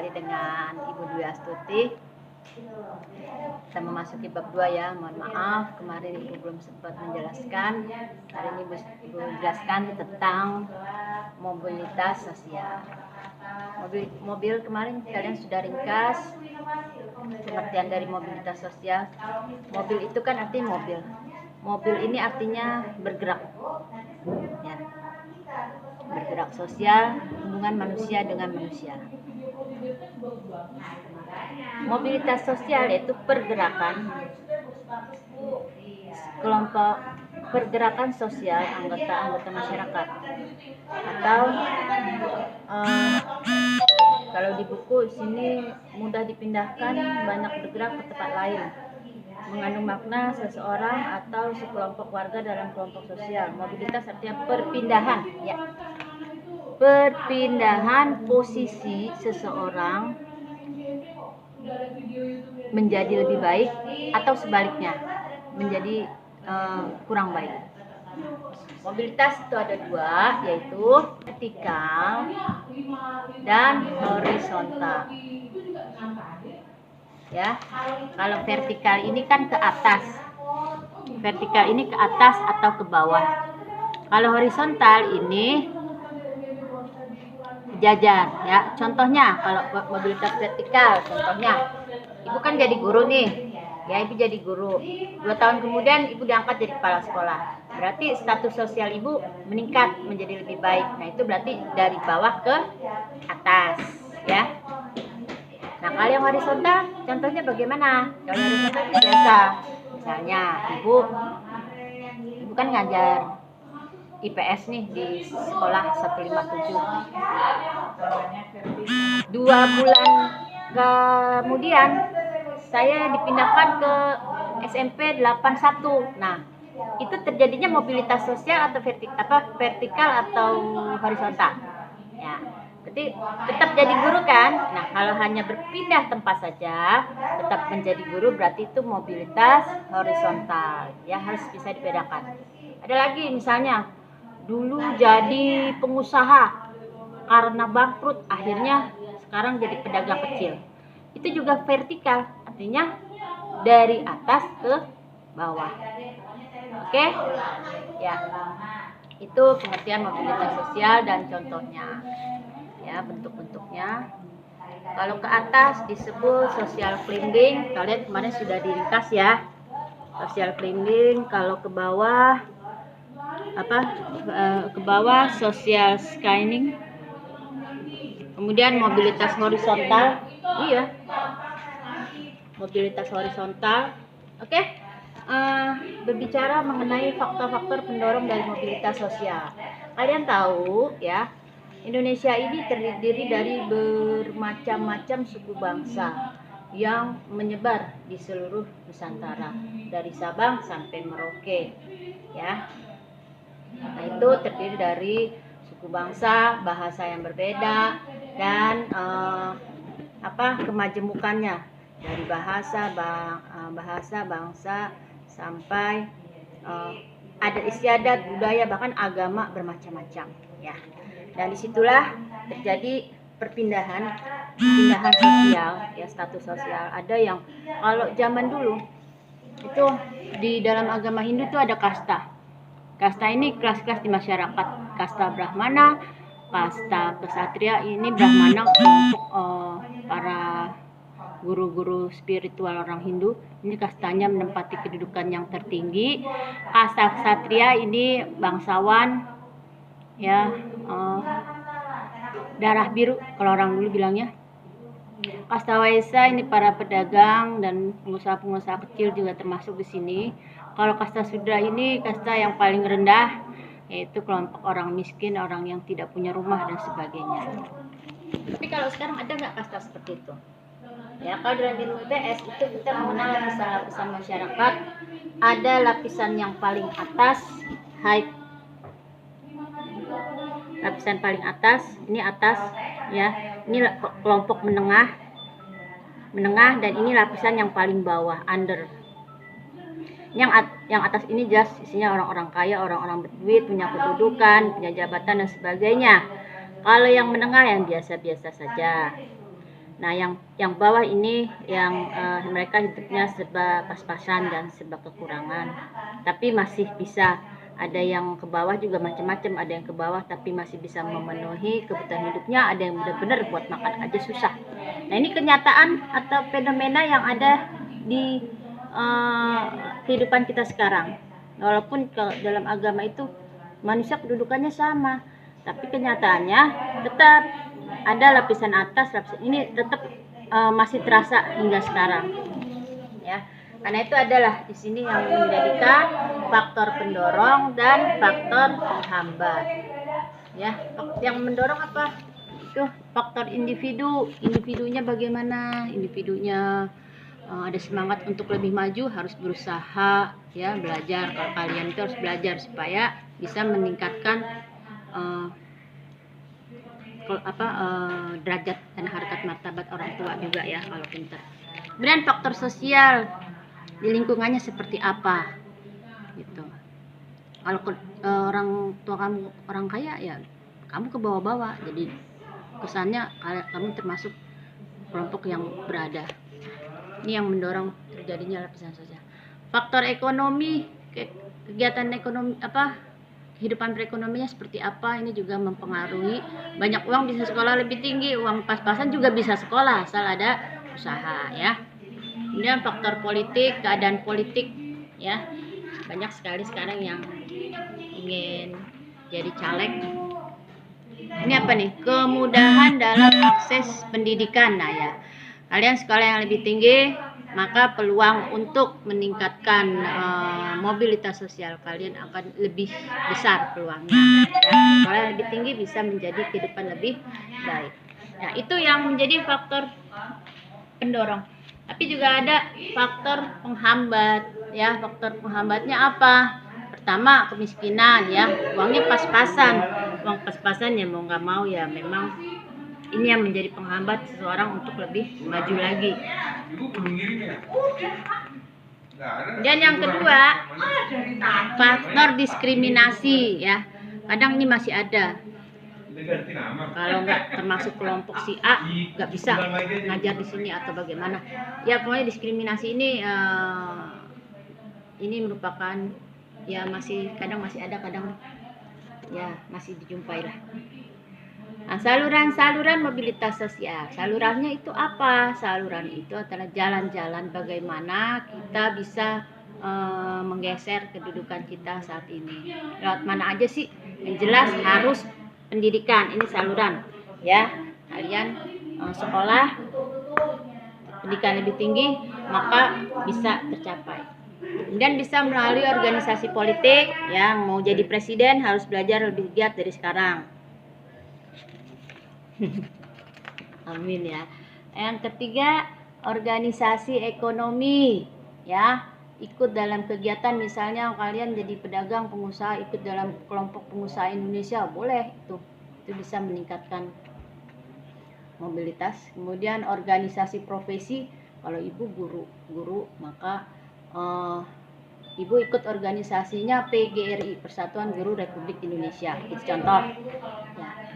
kembali dengan Ibu Dwi Astuti. Kita memasuki bab 2 ya. Mohon maaf kemarin Ibu belum sempat menjelaskan. Hari ini Ibu jelaskan tentang mobilitas sosial. Mobil kemarin kalian sudah ringkas pengertian dari mobilitas sosial. Mobil itu kan artinya mobil. Mobil ini artinya bergerak. Ya. Bergerak sosial, hubungan manusia dengan manusia. Mobilitas sosial yaitu pergerakan kelompok pergerakan sosial anggota masyarakat, atau kalau di buku sini mudah dipindahkan, banyak bergerak ke tempat lain, mengandung makna seseorang atau sekelompok warga dalam kelompok sosial. Mobilitas artinya perpindahan, ya. Perpindahan posisi seseorang menjadi lebih baik atau sebaliknya menjadi kurang baik. Mobilitas itu ada dua, yaitu vertikal dan horizontal. Ya, kalau vertikal ini kan ke atas. Vertikal ini ke atas atau ke bawah. Kalau horizontal ini jajar, ya. Contohnya kalau mobilitas vertikal, contohnya Ibu kan jadi guru nih. Ya, Ibu jadi guru. 2 tahun kemudian Ibu diangkat jadi kepala sekolah. Berarti status sosial Ibu meningkat menjadi lebih baik. Nah, itu berarti dari bawah ke atas, ya. Nah, kalau yang horizontal, contohnya bagaimana? Kalau horizontal itu biasa. Misalnya, Ibu kan ngajar IPS nih di sekolah 157. 2 bulan kemudian saya dipindahkan ke SMP 81. Nah, itu terjadinya mobilitas sosial atau vertikal atau horizontal. Ya, berarti tetap jadi guru kan? Nah, kalau hanya berpindah tempat saja, tetap menjadi guru, berarti itu mobilitas horizontal. Ya, harus bisa dibedakan. Ada lagi misalnya, dulu jadi pengusaha karena bangkrut, akhirnya sekarang jadi pedagang kecil. Itu juga vertikal, artinya dari atas ke bawah. Oke? Ya. Itu pengertian mobilitas sosial dan contohnya. Ya, bentuk-bentuknya. Kalau ke atas disebut social climbing, kalian kemarin sudah diringkas ya. Social climbing, kalau ke bawah ke bawah social scanning. Kemudian mobilitas horizontal, iya, mobilitas horizontal. Oke, berbicara mengenai faktor-faktor pendorong dari mobilitas sosial. Kalian tahu ya, Indonesia ini terdiri dari bermacam-macam suku bangsa yang menyebar di seluruh Nusantara, dari Sabang sampai Merauke, ya. Nah, itu terdiri dari suku bangsa, bahasa yang berbeda, dan kemajemukannya dari bahasa bangsa sampai adat istiadat, budaya, bahkan agama bermacam-macam, ya. Dan disitulah terjadi perpindahan sosial, ya, status sosial. Ada yang kalau zaman dulu itu di dalam agama Hindu itu ada kasta. Kasta ini kelas-kelas di masyarakat. Kasta Brahmana, kasta kesatria, ini Brahmana kelompok para guru-guru spiritual orang Hindu. Ini kastanya menempati kedudukan yang tertinggi. Kasta kesatria ini bangsawan, ya, darah biru kalau orang dulu bilangnya. Kasta Waisa ini para pedagang dan pengusaha-pengusaha kecil juga termasuk di sini. Kalau kasta Sudra ini kasta yang paling rendah, yaitu kelompok orang miskin, orang yang tidak punya rumah dan sebagainya. Tapi kalau sekarang ada nggak kasta seperti itu? Ya, kalau dalam ilmu IPS itu kita mengenal lapisan-lapisan masyarakat. Ada lapisan yang paling atas, lapisan paling atas, ini atas, ya. Ini kelompok menengah, dan ini lapisan yang paling bawah, under. Yang atas ini jelas isinya orang-orang kaya, orang-orang berduit, punya kedudukan, punya jabatan dan sebagainya. Kalau yang menengah yang biasa-biasa saja. Nah, yang bawah ini yang mereka hidupnya serba pas-pasan dan serba kekurangan, tapi masih bisa. Ada yang ke bawah juga macam-macam, ada yang ke bawah tapi masih bisa memenuhi kebutuhan hidupnya, ada yang benar-benar buat makan aja susah. Nah, ini kenyataan atau fenomena yang ada di kehidupan kita sekarang. Walaupun dalam agama itu manusia kedudukannya sama, tapi kenyataannya tetap ada lapisan atas, lapisan ini tetap masih terasa hingga sekarang, ya. Karena itu adalah di sini yang menjadikan faktor pendorong dan faktor penghambat. Ya, yang mendorong apa? Itu faktor individu. Individunya bagaimana? Individunya ada semangat untuk lebih maju, harus berusaha, ya, belajar. Kalau kalian itu harus belajar supaya bisa meningkatkan derajat dan harkat martabat orang tua juga, ya, kalau pintar. Kemudian faktor sosial, di lingkungannya seperti apa, gitu. Kalau orang tua kamu orang kaya, ya kamu ke bawah-bawah, jadi kesannya kamu termasuk kelompok yang berada. Ini yang mendorong terjadinya lapisan sosial. Faktor ekonomi, kegiatan ekonomi kehidupan perekonomiannya seperti apa, ini juga mempengaruhi. Banyak uang bisa sekolah lebih tinggi, uang pas-pasan juga bisa sekolah asal ada usaha, ya. Kemudian faktor politik, keadaan politik, ya, banyak sekali sekarang yang ingin jadi caleg. Ini apa nih? Kemudahan dalam akses pendidikan. Nah, ya, kalian sekolah yang lebih tinggi, maka peluang untuk meningkatkan mobilitas sosial kalian akan lebih besar peluangnya, ya. Sekolah yang lebih tinggi bisa menjadi kehidupan lebih baik. Nah, itu yang menjadi faktor pendorong. Tapi juga ada faktor penghambat, ya. Faktor penghambatnya apa? Pertama, kemiskinan, ya. Uangnya pas-pasan. Uang pas-pasan, ya, mau nggak mau, ya, memang ini yang menjadi penghambat seseorang untuk lebih maju lagi. Dan yang kedua, faktor diskriminasi, ya. Kadang ini masih ada. Kalau nggak termasuk kelompok si A, nggak bisa ngajar di sini atau bagaimana. Ya, pokoknya diskriminasi ini merupakan, ya, kadang masih ada, kadang ya masih dijumpai lah. Nah, saluran mobilitas sosial. Salurannya itu apa? Saluran itu adalah jalan-jalan bagaimana kita bisa menggeser kedudukan kita saat ini. Lewat mana aja sih? Yang jelas harus pendidikan, ini saluran, ya. Kalian sekolah pendidikan lebih tinggi, maka bisa tercapai. Kemudian bisa melalui organisasi politik, yang mau jadi presiden harus belajar lebih giat dari sekarang. Amin, ya. Yang ketiga, organisasi ekonomi, ya. Ikut dalam kegiatan, misalnya kalian jadi pedagang, pengusaha, ikut dalam kelompok pengusaha Indonesia, boleh itu bisa meningkatkan mobilitas. Kemudian organisasi profesi, kalau ibu guru, maka ibu ikut organisasinya PGRI, Persatuan Guru Republik Indonesia. Itu contoh, ya.